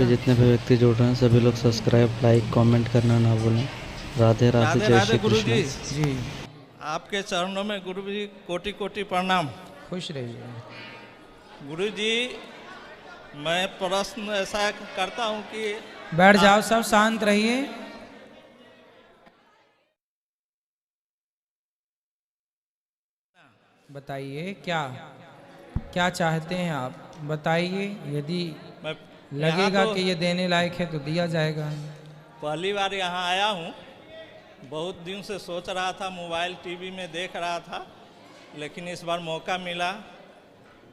पे जितने भी व्यक्ति जुड़ रहे हैं सभी लोग सब्सक्राइब, लाइक, कमेंट करना ना भूलें। राधे राधे, जय श्री गुरु कृष्ण। जी जी आपके चरणों में गुरु जी कोटि कोटि प्रणाम। खुश रहिए। गुरु जी मैं प्रश्न ऐसा करता हूँ कि बैठ जाओ, सब शांत रहिए। बताइए क्या क्या चाहते हैं आप, बताइए। यदि मैं लगेगा तो कि ये देने लायक है तो दिया जाएगा। पहली बार यहाँ आया हूँ। बहुत दिन से सोच रहा था, मोबाइल टीवी में देख रहा था, लेकिन इस बार मौका मिला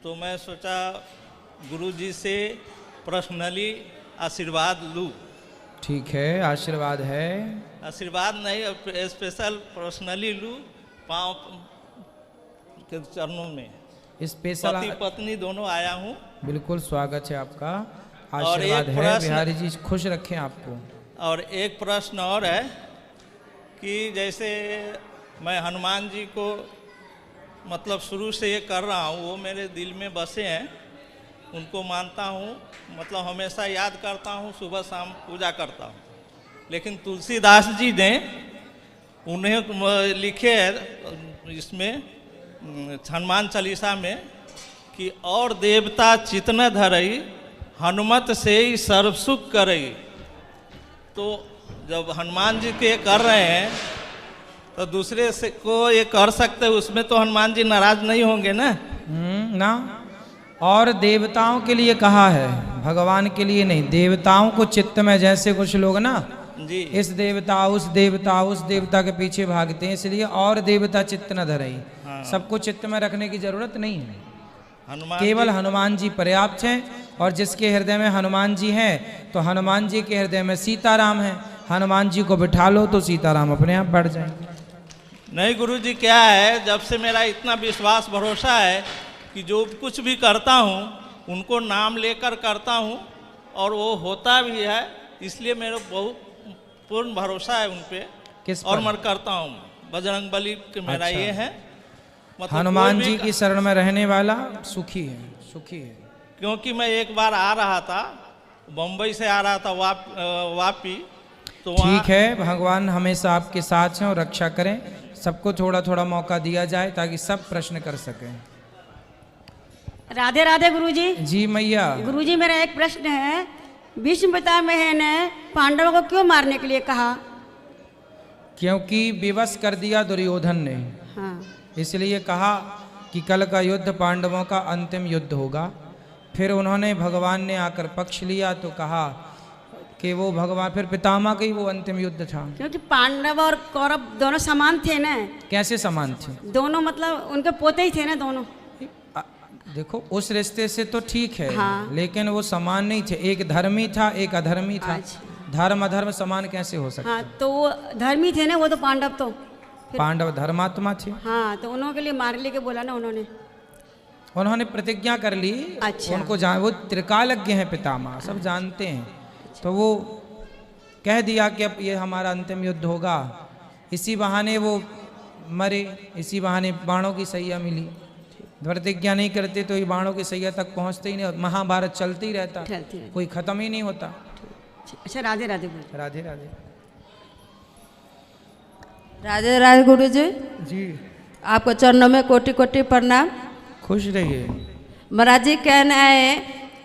तो मैं सोचा गुरु जी से पर्सनली आशीर्वाद लूँ। ठीक है, आशीर्वाद है। आशीर्वाद नहीं, स्पेशल पर्सनली लूँ, पाँव के चरणों में। स्पेशल पति पत्नी दोनों आया हूँ। बिल्कुल स्वागत है आपका, और आशीर्वाद एक है। प्रश्न- बिहारी जी खुश रखें आपको। और एक प्रश्न और है कि जैसे मैं हनुमान जी को मतलब शुरू से ये कर रहा हूँ, वो मेरे दिल में बसे हैं, उनको मानता हूँ, मतलब हमेशा याद करता हूँ, सुबह शाम पूजा करता हूँ। लेकिन तुलसीदास जी ने उन्हें लिखे है इसमें हनुमान चालीसा में कि और देवता चितन धरई, हनुमत से ही सर्वसुख करई। तो जब हनुमान जी के कर रहे हैं तो दूसरे से को ये कर सकते, उसमें तो हनुमान जी नाराज नहीं होंगे ना? ना, और देवताओं के लिए कहा है, भगवान के लिए नहीं। देवताओं को चित्त में, जैसे कुछ लोग ना जी इस देवता उस देवता के पीछे भागते हैं, इसलिए और देवता चित्त न धरई। हाँ। सबको चित्त में रखने की जरूरत नहीं है, हनुमान केवल जी- हनुमान जी पर्याप्त हैं। और जिसके हृदय में हनुमान जी हैं तो हनुमान जी के हृदय में सीताराम है। हनुमान जी को बिठा लो तो सीताराम अपने आप बढ़ जाएंगे। नहीं गुरु जी, क्या है, जब से मेरा इतना विश्वास भरोसा है कि जो कुछ भी करता हूँ उनको नाम लेकर करता हूँ और वो होता भी है, इसलिए मेरा बहुत पूर्ण भरोसा है उन पे। किस और पर? मैं करता हूँ बजरंग बली के मेरा अच्छा। ये है, मतलब हनुमान कोई जी भी- की शरण में रहने वाला सुखी है, सुखी है। क्योंकि मैं एक बार आ रहा था, बम्बई से आ रहा था वापी, तो वहाँ ठीक है, भगवान हमेशा आपके साथ हैं और रक्षा करें। सबको थोड़ा थोड़ा मौका दिया जाए ताकि सब प्रश्न कर सकें। राधे राधे गुरुजी। जी मैया। गुरुजी मेरा एक प्रश्न है, भीष्म पितामह ने पांडवों को क्यों मारने के लिए कहा? क्योंकि विवश कर दिया दुर्योधन ने, हाँ इसलिए कहा कि कल का युद्ध पांडवों का अंतिम युद्ध होगा। फिर उन्होंने, भगवान ने आकर पक्ष लिया तो कहा कि वो भगवान, फिर पितामह का ही वो अंतिम युद्ध था। क्योंकि पांडव और कौरव दोनों समान थे ना, कैसे समान थे? दोनों मतलब उनके पोते ही थे ना दोनों। देखो उस रिश्ते से तो ठीक है, हाँ। लेकिन वो समान नहीं थे। एक धर्मी था, एक अधर्मी था। अच्छा। धर्म अधर्म समान कैसे हो सकता? हाँ तो वो धर्मी थे ना, वो तो पांडव तो पांडव धर्मात्मा थे। हाँ, तो उन्हों के लिए मारने के बोला ना उन्होंने। उन्होंने प्रतिज्ञा कर ली। अच्छा। उनको वो त्रिकालज्ञ हैं, पितामह सब जानते हैं। तो वो कह दिया कि अब ये हमारा अंतिम युद्ध होगा। इसी बहाने वो मरे, इसी बहाने बाणों की सैया मिली। प्रतिज्ञा नहीं करते तो ये बाणों की सैया तक पहुंचते ही नहीं, महाभारत चलते ही रहता, चलती रहती। कोई खत्म ही नहीं होता। अच्छा राधे राधे गुरु। राधे राधे। राधे राधे गुरु जी, जी आपको चरणों में कोटि कोटि प्रणाम। खुश रहिए। महाराज जी कहना है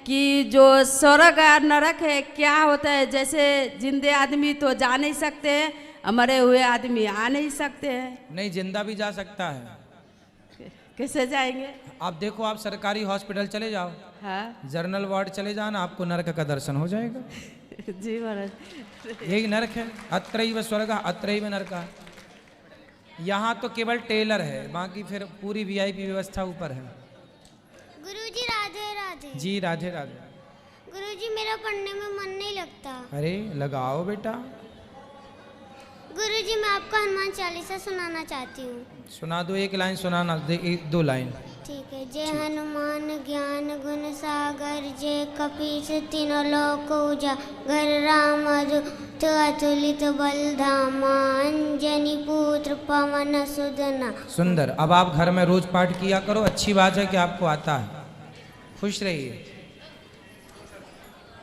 कि जो स्वर्ग और नरक है क्या होता है? जैसे जिंदे आदमी तो जा नहीं सकते हैं, मरे हुए आदमी आ नहीं सकते हैं। नहीं, जिंदा भी जा सकता है। कैसे जाएंगे? आप देखो, आप सरकारी हॉस्पिटल चले जाओ, हाँ जर्नल वार्ड चले जाना, आपको नरक का दर्शन हो जाएगा। जी महाराज। यही नरक है। अत्रैव स्वर्ग अत्रैव नरक। यहाँ तो केवल टेलर है, बाकी फिर पूरी वीआईपी व्यवस्था ऊपर है। गुरुजी राधे राधे। जी राधे राधे। गुरुजी मेरा पढ़ने में मन नहीं लगता। अरे लगाओ बेटा। गुरुजी मैं आपको हनुमान चालीसा सुनाना चाहती हूँ। सुना दो, एक लाइन सुनाना, दो लाइन। ठीक है। जय हनुमान ज्ञान गुण सागर, जय कपीस तीनों लोक उजागर, राम दूत अतुलित बल धामा, अंजनी पुत्र पवन सुदना। सुंदर। अब आप घर में रोज पाठ किया करो, अच्छी बात है कि आपको आता है। खुश रहिए।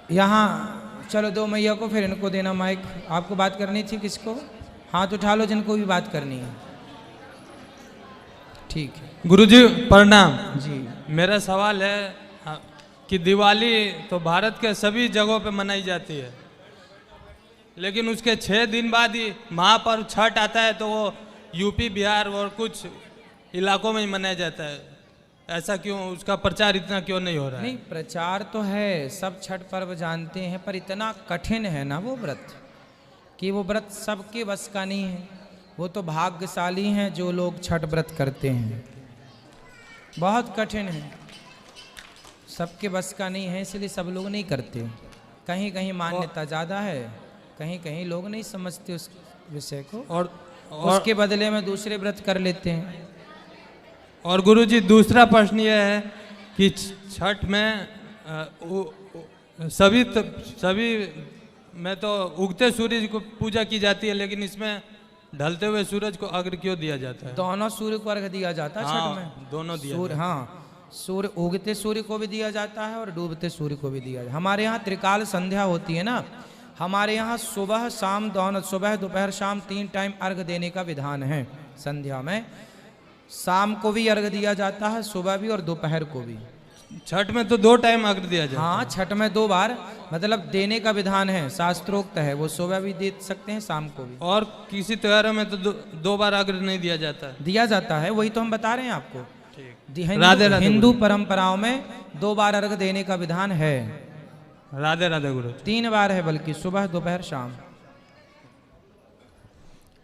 यहाँ चलो दो मैया को, फिर इनको देना माइक। आपको बात करनी थी, किसको? हाथ उठा लो जिनको भी बात करनी है। ठीक है गुरुजी प्रणाम जी। मेरा सवाल है कि दिवाली तो भारत के सभी जगहों पे मनाई जाती है, लेकिन उसके 6 दिन बाद ही महापर्व छठ आता है, तो वो यूपी बिहार और कुछ इलाकों में ही मनाया जाता है। ऐसा क्यों? उसका प्रचार इतना क्यों नहीं हो रहा है? नहीं, प्रचार तो है, सब छठ पर्व जानते हैं, पर इतना कठिन है ना वो व्रत कि वो व्रत सबके बस का नहीं है। वो तो भाग्यशाली हैं जो लोग छठ व्रत करते हैं, बहुत कठिन है, सबके बस का नहीं है, इसलिए सब लोग नहीं करते। कहीं कहीं मान्यता ज़्यादा है, कहीं कहीं लोग नहीं समझते उस विषय को, और उसके बदले में दूसरे व्रत कर लेते हैं। और गुरुजी दूसरा प्रश्न ये है कि छठ में सभी में तो उगते सूरज को पूजा की जाती है, लेकिन इसमें ढलते हुए सूरज को अर्घ्य क्यों दिया जाता है? दोनों सूर्य को अर्घ्य दिया जाता है छठ में। दोनों दिया सूर्य, हाँ, सूर्य उगते सूर्य को भी दिया जाता है और डूबते सूर्य को भी दिया जाता है। हमारे यहाँ त्रिकाल संध्या होती है ना, हमारे यहाँ सुबह शाम दोनों, सुबह दोपहर शाम 3 टाइम अर्घ्य देने का विधान है। संध्या में शाम को भी अर्घ्य दिया जाता है, सुबह भी और दोपहर को भी। छठ में तो 2 टाइम अर्घ्य दिया जाता है। हाँ, छठ में 2 बार मतलब देने का विधान है, शास्त्रोक्त है, वो सुबह भी दे सकते हैं, शाम को भी। और किसी त्योहारों में तो 2 बार अर्घ्य नहीं दिया जाता है। दिया जाता है, वही तो हम बता रहे हैं आपको। राधे राधे। हिंदू परंपराओं में 2 बार अर्घ्य देने का विधान है। राधे राधे गुरु। 3 बार है बल्कि, सुबह दोपहर शाम।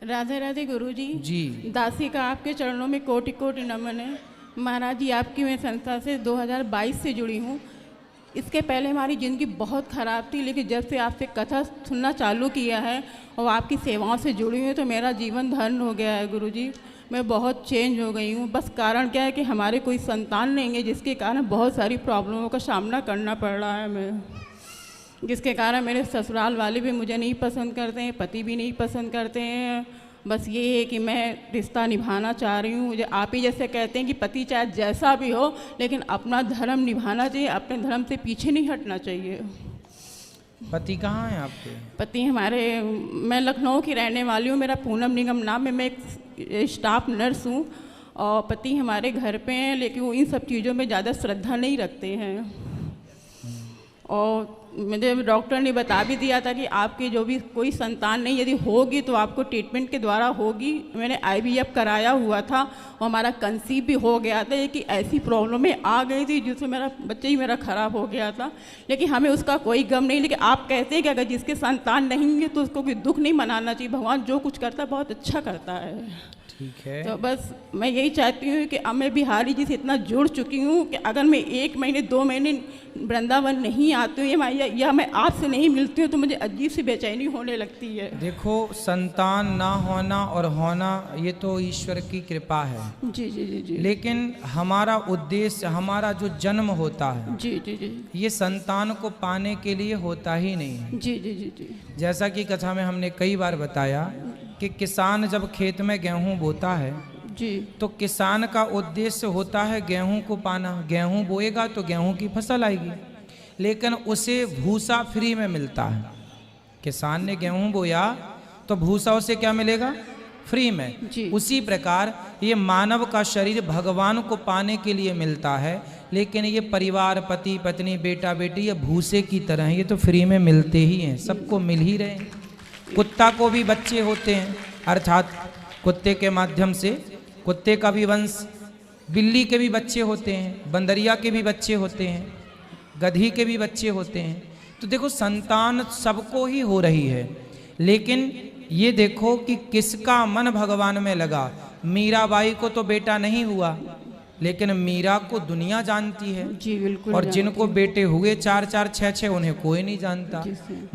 राधे राधे गुरुजी जी। दासी का आपके चरणों में कोटि कोटि नमन है। महाराज जी, आपकी मैं संस्था से 2022 से जुड़ी हूँ। इसके पहले हमारी ज़िंदगी बहुत ख़राब थी, लेकिन जब से आपसे कथा सुनना चालू किया है और आपकी सेवाओं से जुड़ी हूँ तो मेरा जीवन धन्य हो गया है गुरुजी। मैं बहुत चेंज हो गई हूँ। बस कारण क्या है कि हमारे कोई संतान नहीं है, जिसके कारण बहुत सारी प्रॉब्लमों का सामना करना पड़ रहा है मैं, जिसके कारण मेरे ससुराल वाले भी मुझे नहीं पसंद करते हैं, पति भी नहीं पसंद करते हैं। बस ये है कि मैं रिश्ता निभाना चाह रही हूँ। मुझे आप ही जैसे कहते हैं कि पति चाहे जैसा भी हो, लेकिन अपना धर्म निभाना चाहिए, अपने धर्म से पीछे नहीं हटना चाहिए। पति कहाँ हैं आपके? पति हमारे, मैं लखनऊ की रहने वाली हूँ, मेरा पूनम निगम नाम है, मैं एक स्टाफ नर्स हूँ और पति हमारे घर पे हैं, लेकिन वो इन सब चीज़ों में ज़्यादा श्रद्धा नहीं रखते हैं। और मुझे डॉक्टर ने बता भी दिया था कि आपकी जो भी कोई संतान नहीं, यदि होगी तो आपको ट्रीटमेंट के द्वारा होगी। मैंने IVF कराया हुआ था और हमारा कंसीव भी हो गया था, कि ऐसी प्रॉब्लम आ गई थी जिससे मेरा बच्चा ही मेरा ख़राब हो गया था, लेकिन हमें उसका कोई गम नहीं। लेकिन आप कहते हैं कि अगर जिसके संतान नहीं है तो उसको कोई दुख नहीं मनाना चाहिए। भगवान जो कुछ करता है बहुत अच्छा करता है। ठीक है। तो बस मैं यही चाहती हूँ कि अब मैं बिहारी जी से इतना जुड़ चुकी हूँ कि अगर मैं 1 महीने 2 महीने वृंदावन नहीं आती हूँ या मैं आपसे नहीं मिलती हूँ तो मुझे अजीब सी बेचैनी होने लगती है। देखो, संतान ना होना और होना ये तो ईश्वर की कृपा है। जी जी जी जी। लेकिन हमारा उद्देश्य, हमारा जो जन्म होता है, जी जी जी, ये संतान को पाने के लिए होता ही नहीं है। जी जी जी जी। जैसा कि कथा में हमने कई बार बताया कि किसान जब खेत में गेहूं बोता है जी, तो किसान का उद्देश्य होता है गेहूं को पाना। गेहूं बोएगा तो गेहूं की फसल आएगी, लेकिन उसे भूसा फ्री में मिलता है। किसान ने गेहूं बोया तो भूसा उसे क्या मिलेगा? फ्री में। जी। उसी प्रकार ये मानव का शरीर भगवान को पाने के लिए मिलता है, लेकिन ये परिवार, पति पत्नी, बेटा बेटी, ये भूसे की तरह हैं, ये तो फ्री में मिलते ही हैं, सबको मिल ही रहे हैं। कुत्ता को भी बच्चे होते हैं, अर्थात कुत्ते के माध्यम से कुत्ते का भी वंश, बिल्ली के भी बच्चे होते हैं, बंदरिया के भी बच्चे होते हैं, गधी के भी बच्चे होते हैं। तो देखो, संतान सबको ही हो रही है, लेकिन ये देखो कि किसका मन भगवान में लगा। मीराबाई को तो बेटा नहीं हुआ, लेकिन मीरा को दुनिया जानती है। जी बिल्कुल। और जिनको बेटे हुए 4-4, 6-6, उन्हें कोई नहीं जानता।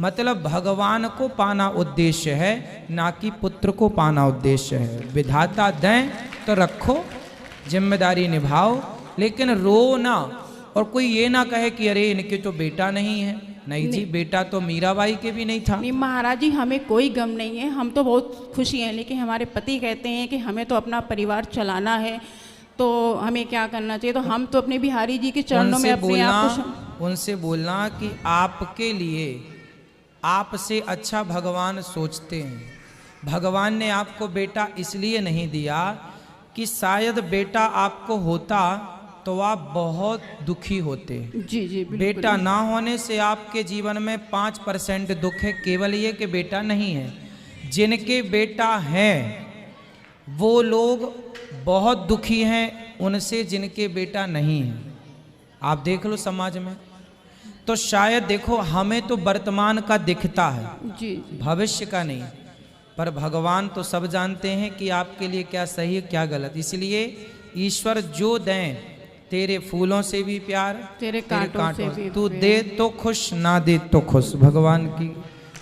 मतलब भगवान को पाना उद्देश्य है, ना कि पुत्र को पाना उद्देश्य है। विधाता दें तो रखो, जिम्मेदारी निभाओ, लेकिन रो ना। और कोई ये ना कहे कि अरे इनके तो बेटा नहीं है। नहीं जी, बेटा तो मीराबाई के भी नहीं था। नहीं महाराज जी, हमें कोई गम नहीं है, हम तो बहुत खुशी हैं, लेकिन हमारे पति कहते हैं कि हमें तो अपना परिवार चलाना है। तो हमें क्या करना चाहिए? तो हम तो अपने बिहारी जी के चरणों में अपने आप को उनसे बोलना कि आपके लिए आपसे अच्छा भगवान सोचते हैं। भगवान ने आपको बेटा इसलिए नहीं दिया कि शायद बेटा आपको होता तो आप बहुत दुखी होते। जी जी बिल्कुल। बेटा ना होने से आपके जीवन में 5% दुख है, केवल ये कि बेटा नहीं है। जिनके बेटा हैं वो लोग बहुत दुखी हैं उनसे जिनके बेटा नहीं है। आप देख लो समाज में, तो शायद देखो हमें तो वर्तमान का दिखता है, जी भविष्य का नहीं, पर भगवान तो सब जानते हैं कि आपके लिए क्या सही है क्या गलत। इसलिए ईश्वर जो दें, तेरे फूलों से भी प्यार, तेरे कांटों से भी तू प्यार। दे तो खुश, ना दे तो खुश। भगवान की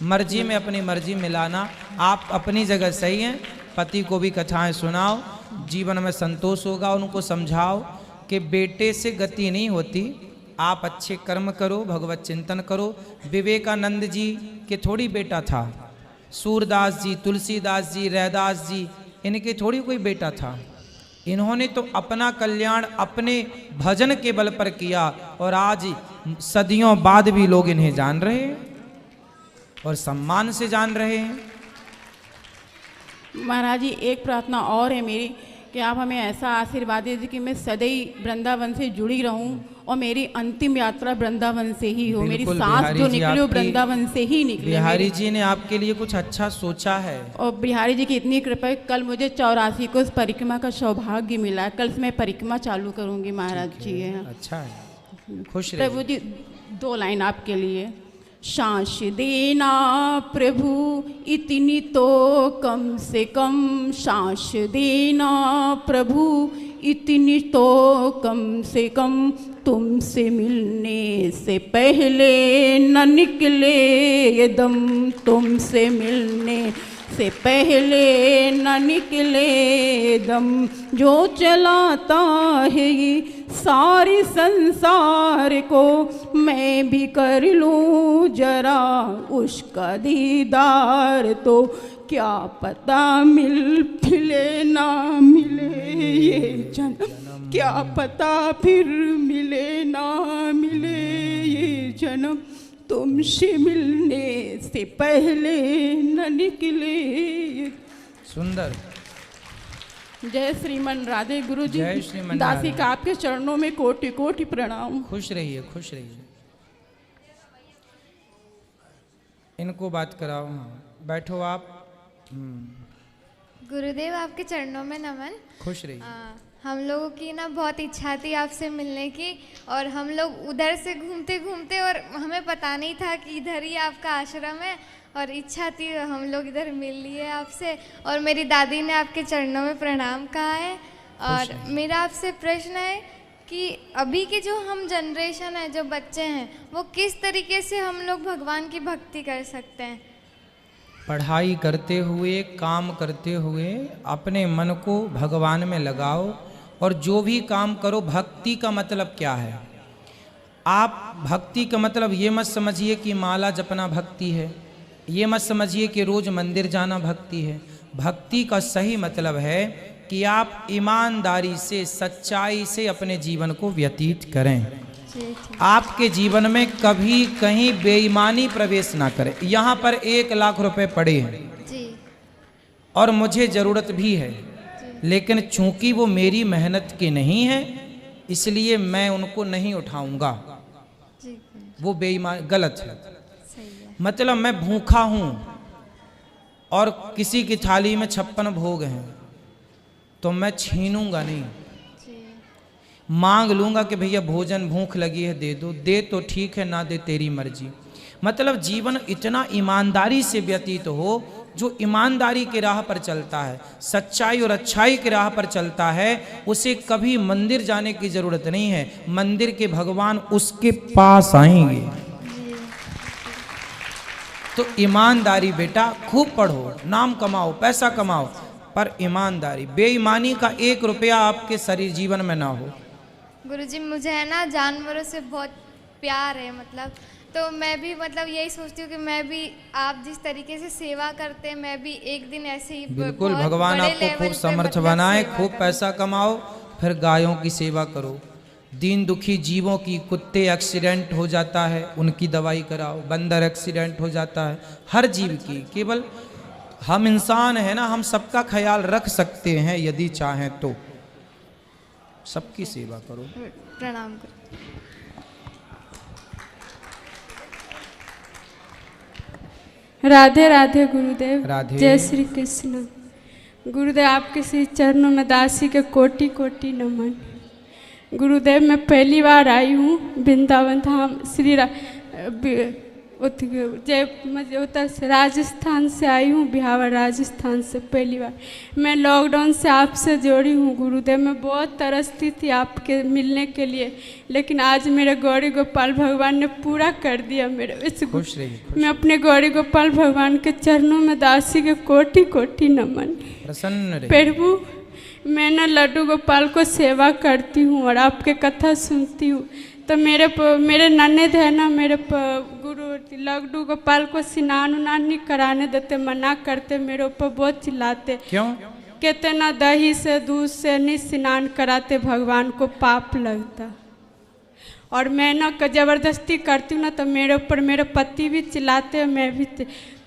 मर्जी में अपनी मर्जी मिलाना। आप अपनी जगह सही हैं, पति को भी कथाएं सुनाओ, जीवन में संतोष होगा। उनको समझाओ कि बेटे से गति नहीं होती, आप अच्छे कर्म करो, भगवत चिंतन करो। विवेकानंद जी के थोड़ी बेटा था, सूरदास जी, तुलसीदास जी, रैदास जी, इनके थोड़ी कोई बेटा था। इन्होंने तो अपना कल्याण अपने भजन के बल पर किया और आज सदियों बाद भी लोग इन्हें जान रहे हैं और सम्मान से जान रहे हैं। महाराज जी एक प्रार्थना और है मेरी कि आप हमें ऐसा आशीर्वाद दीजिए कि मैं सदैव वृंदावन से जुड़ी रहूं और मेरी अंतिम यात्रा वृंदावन से ही हो। मेरी बिल्कुल, सांस बिहारी जो जी निकले वो आपकी- वृंदावन से ही निकले। बिहारी जी ने आपके लिए कुछ अच्छा सोचा है। और बिहारी जी की इतनी कृपा है, कल मुझे 84 को इस परिक्रमा का सौभाग्य मिला है। कल से मैं परिक्रमा चालू करूंगी महाराज जी। अच्छा है, खुश रहिए। प्रभु जी 2 लाइन आपके लिए। सांस देना प्रभु इतनी तो कम से कम, सांस देना प्रभु इतनी तो कम से कम, तुमसे मिलने से पहले न निकले ये दम, तुमसे मिलने से पहले न निकले दम, जो चलाता है ये सारे संसार को, मैं भी कर लूं जरा उसका दीदार, तो क्या पता मिले ना मिले ये जन्म, क्या पता फिर मिले ना मिले ये जन्म, तुमसे मिलने से पहले न निकले। सुंदर। जय श्रीमन राधे। गुरु जी जय श्रीमन दासी राधे। का आपके चरणों में कोटि कोटि प्रणाम। खुश रहिए, खुश रहिए। इनको बात कराओ। हाँ, बैठो आप। गुरुदेव आपके चरणों में नमन। खुश रहिए। हम लोगों की ना बहुत इच्छा थी आपसे मिलने की, और हम लोग उधर से घूमते घूमते और हमें पता नहीं था कि इधर ही आपका आश्रम है, और इच्छा थी हम लोग इधर मिल लिए आपसे। और मेरी दादी ने आपके चरणों में प्रणाम कहा है। और मेरा आपसे प्रश्न है कि अभी के जो हम जनरेशन है, जो बच्चे हैं, वो किस तरीके से हम लोग भगवान की भक्ति कर सकते हैं? पढ़ाई करते हुए, काम करते हुए अपने मन को भगवान में लगाओ, और जो भी काम करो, भक्ति का मतलब क्या है? आप भक्ति का मतलब ये मत समझिए कि माला जपना भक्ति है, ये मत समझिए कि रोज मंदिर जाना भक्ति है। भक्ति का सही मतलब है कि आप ईमानदारी से, सच्चाई से अपने जीवन को व्यतीत करें। आपके जीवन में कभी कहीं बेईमानी प्रवेश ना करे। यहाँ पर 1 लाख रुपए पड़े हैं जी। और मुझे ज़रूरत भी है, लेकिन चूंकि वो मेरी मेहनत के नहीं है, इसलिए मैं उनको नहीं उठाऊंगा। जी वो बेईमान, गलत है। सही है। मतलब मैं भूखा हूँ और किसी की थाली में 56 भोग हैं, तो मैं छीनूंगा नहीं, मांग लूंगा कि भैया भोजन भूख लगी है दे दो। दे तो ठीक है, ना दे तेरी मर्जी। मतलब जीवन इतना ईमानदारी से व्यतीत हो, जो ईमानदारी की राह पर चलता है, सच्चाई और अच्छाई की राह पर चलता है, उसे कभी मंदिर जाने की जरूरत नहीं है। मंदिर के भगवान उसके पास आएंगे। तो ईमानदारी बेटा, खूब पढ़ो, नाम कमाओ, पैसा कमाओ, पर ईमानदारी, बेईमानी का 1 रुपया आपके शरीर जीवन में ना हो। गुरुजी मुझे है ना जानवरों से बहुत प्यार है, मतलब तो मैं भी मतलब यही सोचती हूँ कि मैं भी आप जिस तरीके से सेवा करते हैं, मैं भी एक दिन ऐसे ही बिल्कुल, बहुत भगवान बड़े आपको लेवल खूब पे समर्थ मतलब बनाए, सेवा खूब करूं। पैसा कमाओ, फिर गायों की सेवा करो, दीन दुखी जीवों की, कुत्ते एक्सीडेंट हो जाता है उनकी दवाई कराओ, बंदर एक्सीडेंट हो जाता है, हर जीव की। केवल हम इंसान है ना, हम सबका ख्याल रख सकते हैं यदि चाहें तो। सबकी सेवा करो। प्रणाम करो। राधे राधे गुरुदेव। राधे। जय श्री कृष्ण। गुरुदेव आपके श्री चरणों में दासी के कोटि कोटि नमन। गुरुदेव मैं पहली बार आई हूँ वृंदावन धाम उत्तर से राजस्थान से आई हूँ, बिहावर राजस्थान से पहली बार। मैं लॉकडाउन से आपसे जोड़ी हूँ गुरुदेव। मैं बहुत तरसती थी आपके मिलने के लिए, लेकिन आज मेरे गौरी गोपाल भगवान ने पूरा कर दिया मेरे इस। खुश रहिए। मैं अपने गौरी गोपाल भगवान के चरणों में दासी के कोटि कोटि नमन। प्रसन्न रहिए। प्रभु मैं ना लड्डू गोपाल को सेवा करती हूँ और आपके कथा सुनती हूँ, तो मेरे ननद है ना, मेरे गुरु लड्डू गोपाल को स्नान उनान नहीं कराने देते, मना करते, मेरे ऊपर बहुत चिल्लाते। क्यों? कहते ना दही से दूध से नहीं स्नान कराते, भगवान को पाप लगता। और मैं ना ज़बरदस्ती करती हूँ ना, तो मेरे ऊपर मेरे पति भी चिल्लाते हैं, मैं भी,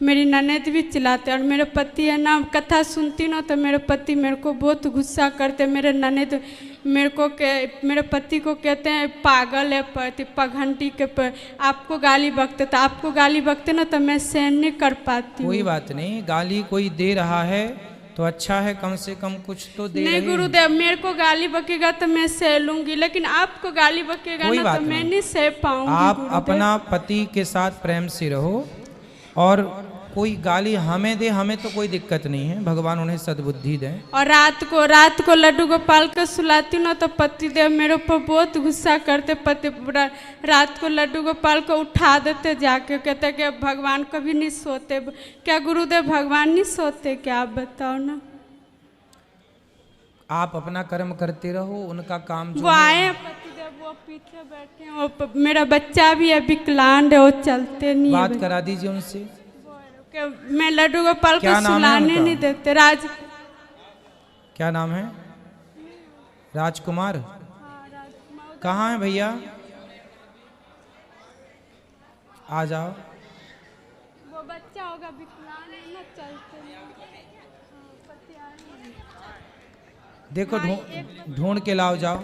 मेरी ननद भी चिल्लाते। और मेरे पति है ना, कथा सुनती हूँ ना, तो मेरे पति मेरे को बहुत गुस्सा करते। मेरे ननद मेरे पति को कहते हैं पागल है पति, पघंटी के पर आपको गाली बकते। तो आपको गाली बकते ना, तो मैं सहन नहीं कर पाती। कोई बात नहीं, गाली कोई दे रहा है तो अच्छा है, कम से कम कुछ तो दे। नहीं गुरुदेव, मेरे को गाली बकेगा तो मैं सह लूंगी, लेकिन आपको गाली बकेगा ना, तो मैं नहीं सह पाऊंगी। आप अपना पति के साथ प्रेम से रहो, और कोई गाली हमें दे, हमें तो कोई दिक्कत नहीं है, भगवान उन्हें सद्बुद्धि दें। और रात को लड्डू गोपाल को सुलाती हूँ ना, तो पति देव मेरे ऊपर बहुत गुस्सा करते। पति रात को लड्डू गोपाल को उठा देते जाके, कहते कि भगवान कभी नहीं सोते। क्या गुरुदेव भगवान नहीं सोते क्या? आप बताओ ना। आप अपना कर्म करते रहो, उनका काम जो वो आए पतिदेव, वो पीछे बैठे हैं, वो मेरा बच्चा भी है विकलांग है, वो चलते नहीं। बात करा दीजिए उनसे। मैं लड्डू गोपाल को सुलाने नहीं देते। क्या नाम है? राजकुमार। कहाँ है भैया? आ जाओ। वो बच्चा होगा विकलांग है ना, चलते नहीं। देखो ढूंढ के लाओ जाओ।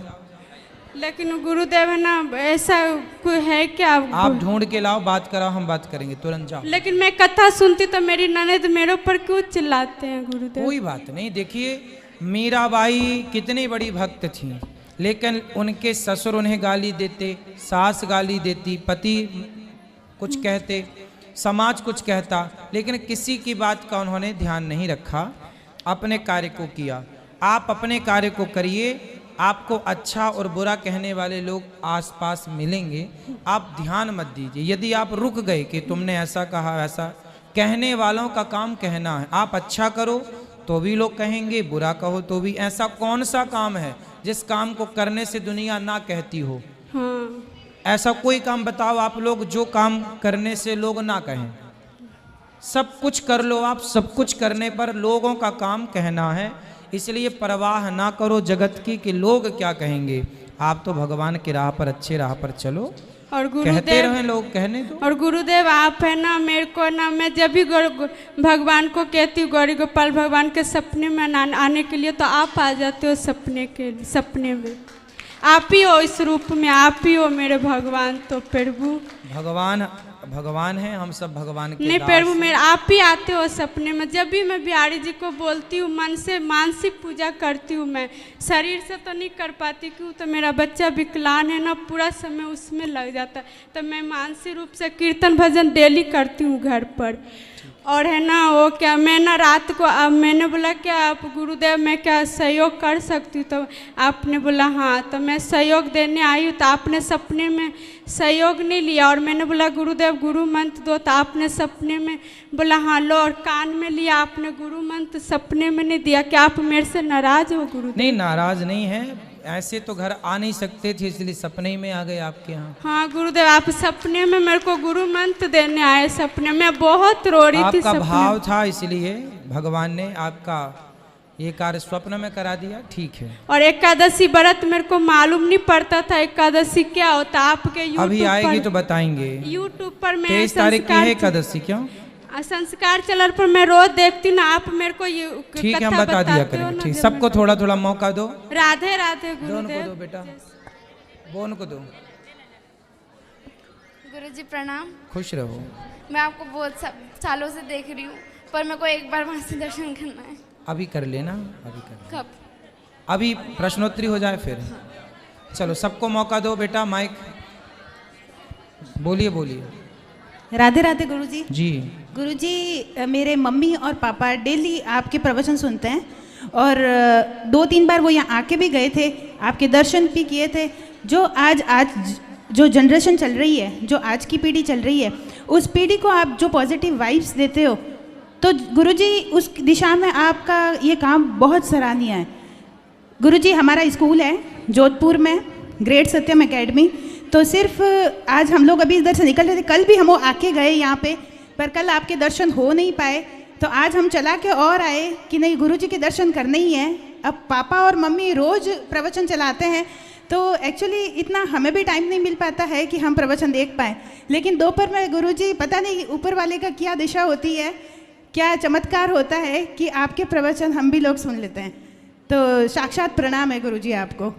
लेकिन गुरुदेव है ना, ऐसा कोई है क्या? आप ढूंढ के लाओ, बात कराओ, हम बात करेंगे, तुरंत जाओ। लेकिन मैं कथा सुनती तो मेरी ननद मेरे ऊपर क्यों चिल्लाते हैं गुरुदेव? कोई बात नहीं, देखिए मीराबाई कितनी बड़ी भक्त थी, लेकिन उनके ससुर उन्हें गाली देते, सास गाली देती, पति कुछ कहते, समाज कुछ कहता, लेकिन किसी की बात का उन्होंने ध्यान नहीं रखा, अपने कार्य को किया। आप अपने कार्य को करिए, आपको अच्छा और बुरा कहने वाले लोग आसपास मिलेंगे, आप ध्यान मत दीजिए। यदि आप रुक गए कि तुमने ऐसा कहा वैसा, कहने वालों का काम कहना है। आप अच्छा करो तो भी लोग कहेंगे, बुरा कहो तो भी। ऐसा कौन सा काम है जिस काम को करने से दुनिया ना कहती हो? हाँ। ऐसा कोई काम बताओ आप लोग जो काम करने से लोग ना कहें। सब कुछ कर लो आप, सब कुछ करने पर लोगों का काम कहना है, इसलिए परवाह ना करो जगत की कि लोग क्या कहेंगे। आप तो भगवान की राह पर, अच्छे राह पर चलो, और कहते रहे लोग, कहने दो। और गुरुदेव आप है ना, मेरे को ना, मैं जब भी भगवान को कहती हूँ, गौरी गोपाल भगवान के सपने में आने के लिए, तो आप आ जाते हो सपने में। आप ही हो इस रूप में, आप ही हो मेरे भगवान। तो प्रभु भगवान है, हम सब भगवान के नहीं प्रभु, मेरे आप ही आते हो सपने में। जब भी मैं बिहारी जी को बोलती हूँ, मन से मानसिक पूजा करती हूँ, मैं शरीर से तो नहीं कर पाती, क्यों तो मेरा बच्चा विकलांग है ना, पूरा समय उसमें लग जाता है। तो मैं मानसिक रूप से कीर्तन भजन डेली करती हूँ घर पर। और है ना, वो क्या, मैं ना रात को मैंने बोला क्या आप गुरुदेव मैं क्या सहयोग कर सकती हूँ? तो आपने बोला हाँ। तो मैं सहयोग देने आई हूँ, तो आपने सपने में सहयोग नहीं लिया। और मैंने बोला गुरुदेव गुरु मंत्र दो, तो आपने सपने में बोला हाँ लो, और कान में लिया आपने गुरु मंत्र, सपने में नहीं दिया। क्या आप मेरे से नाराज हो गुरुदेव? नहीं, नाराज नहीं है, ऐसे तो घर आ नहीं सकते थे, इसलिए सपने में आ गए आपके यहाँ। हाँ गुरुदेव, आप सपने में मेरे को गुरु मंत्र देने आए। सपने में बहुत रो रही थी, आपका भाव था, इसलिए भगवान ने आपका ये कार्य स्वप्न में करा दिया, ठीक है। और एकादशी व्रत मेरे को मालूम नहीं पड़ता था एकादशी क्या होता। आपके यूट्यूब अभी आएगी तो बताएंगे। यूट्यूब पर मैं 23 तारीख की है एकादशी, क्यों? संस्कार चैनल पर मैं रोज देखती ना, आप मेरे को ये ठीक है, हम बता दिया करेंगे। ठीक, सबको थोड़ा थोड़ा मौका दो। राधे राधे दोनों को दो बेटा, बोन को दो। गुरुजी प्रणाम। खुश रहो। मैं आपको बहुत सालों से देख रही हूँ, पर मेरे को एक बार वहाँ से दर्शन करना है। अभी कर लेना, अभी कर लेना। कब? अभी प्रश्नोत्तरी हो जाए फिर। चलो सबको मौका दो बेटा, माइक बोलिए बोलिए। राधे राधे गुरुजी। जी गुरुजी, मेरे मम्मी और पापा डेली आपके प्रवचन सुनते हैं और 2-3 बार वो यहाँ आके भी गए थे, आपके दर्शन भी किए थे। जो आज जो जनरेशन चल रही है, जो आज की पीढ़ी चल रही है, उस पीढ़ी को आप जो पॉजिटिव वाइब्स देते हो, तो गुरुजी उस दिशा में आपका ये काम बहुत सराहनीय है। गुरुजी, हमारा स्कूल है जोधपुर में, ग्रेट सत्यम एकेडमी। तो सिर्फ आज हम लोग अभी इधर से निकल रहे थे, कल भी हम वो आके गए यहाँ पे, पर कल आपके दर्शन हो नहीं पाए, तो आज हम चला के और आए कि नहीं गुरुजी के दर्शन करने ही है। अब पापा और मम्मी रोज़ प्रवचन चलाते हैं, तो एक्चुअली इतना हमें भी टाइम नहीं मिल पाता है कि हम प्रवचन देख पाएँ। लेकिन दोपहर में गुरुजी, पता नहीं ऊपर वाले का क्या दिशा होती है, क्या चमत्कार होता है कि आपके प्रवचन हम भी लोग सुन लेते हैं। तो साक्षात प्रणाम है गुरुजी आपको।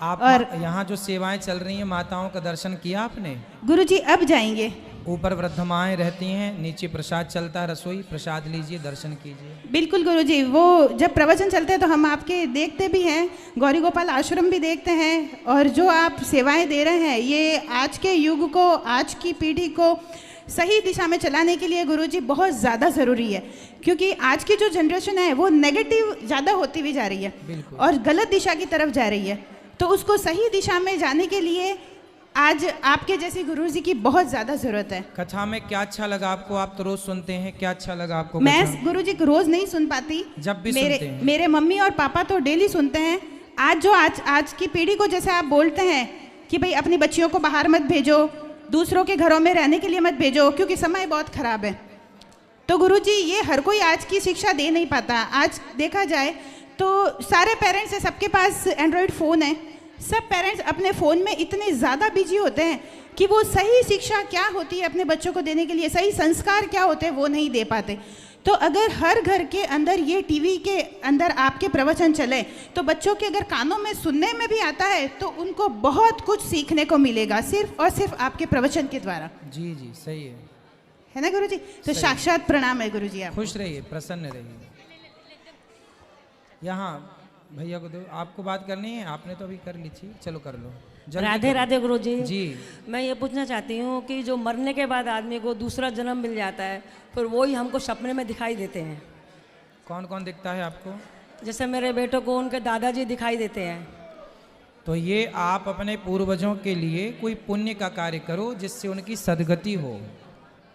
आप और यहाँ जो सेवाएं चल रही हैं, माताओं का दर्शन किया आपने? गुरुजी अब जाएंगे। ऊपर वृद्ध माएँ रहती हैं, नीचे प्रसाद चलता है, रसोई प्रसाद लीजिए, दर्शन कीजिए। बिल्कुल गुरुजी, वो जब प्रवचन चलते हैं तो हम आपके देखते भी हैं, गौरी गोपाल आश्रम भी देखते हैं, और जो आप सेवाएं दे रहे हैं ये आज के युग को, आज की पीढ़ी को सही दिशा में चलाने के लिए गुरुजी बहुत ज़्यादा ज़रूरी है। क्योंकि आज की जो जनरेशन है वो नेगेटिव ज़्यादा होती हुई जा रही है और गलत दिशा की तरफ जा रही है, तो उसको सही दिशा में जाने के लिए आज आपके जैसे गुरुजी की बहुत ज़्यादा ज़रूरत है। कथा में क्या अच्छा लगा आपको? आप तो रोज सुनते हैं, क्या अच्छा लगा आपको? मैं गुरुजी रोज नहीं सुन पाती, जब भी सुनते हैं। मेरे मम्मी और पापा तो डेली सुनते हैं। आज की पीढ़ी को जैसे आप बोलते हैं कि भाई अपनी बच्चियों को बाहर मत भेजो, दूसरों के घरों में रहने के लिए मत भेजो, क्योंकि समय बहुत खराब है। तो गुरुजी, ये हर कोई आज की शिक्षा दे नहीं पाता। आज देखा जाए तो सारे पेरेंट्स हैं, सबके पास एंड्रॉयड फ़ोन है, सब पेरेंट्स अपने फ़ोन में इतने ज़्यादा बिजी होते हैं कि वो सही शिक्षा क्या होती है अपने बच्चों को देने के लिए, सही संस्कार क्या होते हैं वो नहीं दे पाते। तो अगर हर घर के अंदर ये टीवी के अंदर आपके प्रवचन चले, तो बच्चों के अगर कानों में सुनने में भी आता है तो उनको बहुत कुछ सीखने को मिलेगा, सिर्फ और सिर्फ आपके प्रवचन के द्वारा। जी जी, सही है ना गुरुजी? तो साक्षात प्रणाम है गुरुजी। आप खुश रहिए, प्रसन्न रहिए। यहाँ भैया को दो, आपको बात करनी है, आपने तो अभी कर ली थी, चलो कर लो। राधे राधे गुरुजी। जी, मैं ये पूछना चाहती हूँ कि जो मरने के बाद आदमी को दूसरा जन्म मिल जाता है, फिर वही हमको सपने में दिखाई देते हैं। कौन कौन दिखता है आपको? जैसे मेरे बेटों को उनके दादाजी दिखाई देते हैं। तो ये आप अपने पूर्वजों के लिए कोई पुण्य का कार्य करो जिससे उनकी सदगति हो।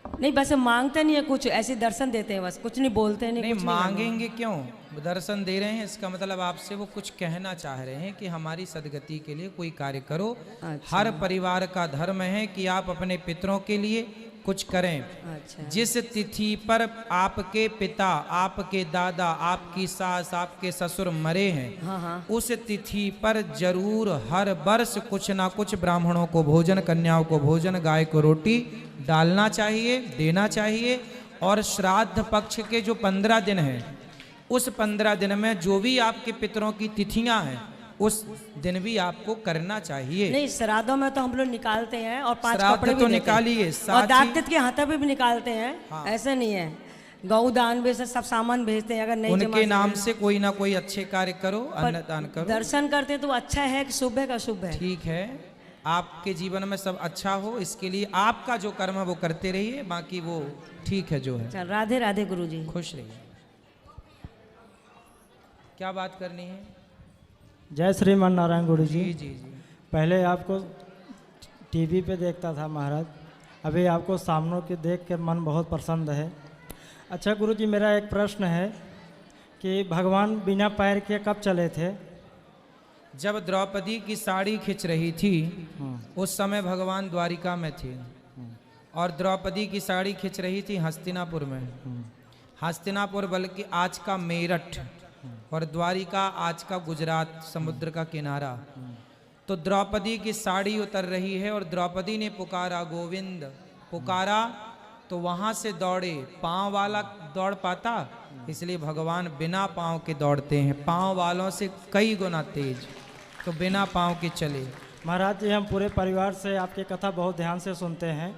नहीं, बस मांगते नहीं है कुछ, ऐसे दर्शन देते हैं, बस कुछ नहीं बोलते हैं। नहीं मांगेंगे क्यों? दर्शन दे रहे हैं, इसका मतलब आपसे वो कुछ कहना चाह रहे हैं कि हमारी सदगति के लिए कोई कार्य करो। अच्छा। हर परिवार का धर्म है कि आप अपने पितरों के लिए कुछ करें। अच्छा। जिस तिथि पर आपके पिता, आपके दादा, आपकी सास, आपके ससुर मरे हैं, हाँ। उस तिथि पर जरूर हर वर्ष कुछ ना कुछ ब्राह्मणों को भोजन, कन्याओं को भोजन, गाय को रोटी डालना चाहिए, देना चाहिए। और श्राद्ध पक्ष के जो 15 दिन हैं, उस 15 दिन में जो भी आपके पितरों की तिथियां हैं, उस दिन भी आपको करना चाहिए। नहीं, श्राद्धों में तो हम लोग निकालते हैं और 5 श्राद्ध कपड़े तो भी निकालिए, और दात्तित के हाथों पे भी निकालते हैं। हाँ। ऐसे नहीं है, गौ दान भी सब सामान भेजते हैं। अगर नहीं उनके नाम से कोई ना कोई अच्छे कार्य करो, अन्नदान करो। दर्शन करते तो अच्छा है कि शुभ है का शुभ है। ठीक है, आपके जीवन में सब अच्छा हो, इसके लिए आपका जो कर्म है वो करते रहिए, बाकी वो ठीक है जो है। चल, राधे राधे गुरुजी। खुश रहिए। क्या बात करनी है? जय श्रीमान नारायण गुरुजी। जी जी जी। पहले आपको टीवी पे देखता था महाराज, अभी आपको सामने के देख के मन बहुत प्रसन्न है। अच्छा गुरुजी, मेरा एक प्रश्न है कि भगवान बिना पैर के कब चले थे? जब द्रौपदी की साड़ी खिंच रही थी उस समय भगवान द्वारिका में थे, और द्रौपदी की साड़ी खिंच रही थी हस्तिनापुर में। हस्तिनापुर बल्कि आज का मेरठ, और द्वारिका आज का गुजरात, समुद्र का किनारा। तो द्रौपदी की साड़ी उतर रही है और द्रौपदी ने पुकारा गोविंद, पुकारा तो वहां से दौड़े। पांव वाला दौड़ पाता, इसलिए भगवान बिना पांव के दौड़ते हैं, पांव वालों से कई गुना तेज, तो बिना पांव के चले। महाराज जी, हम पूरे परिवार से आपकी कथा बहुत ध्यान से सुनते हैं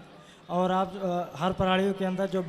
और आप हर प्रणालियों के अंदर जो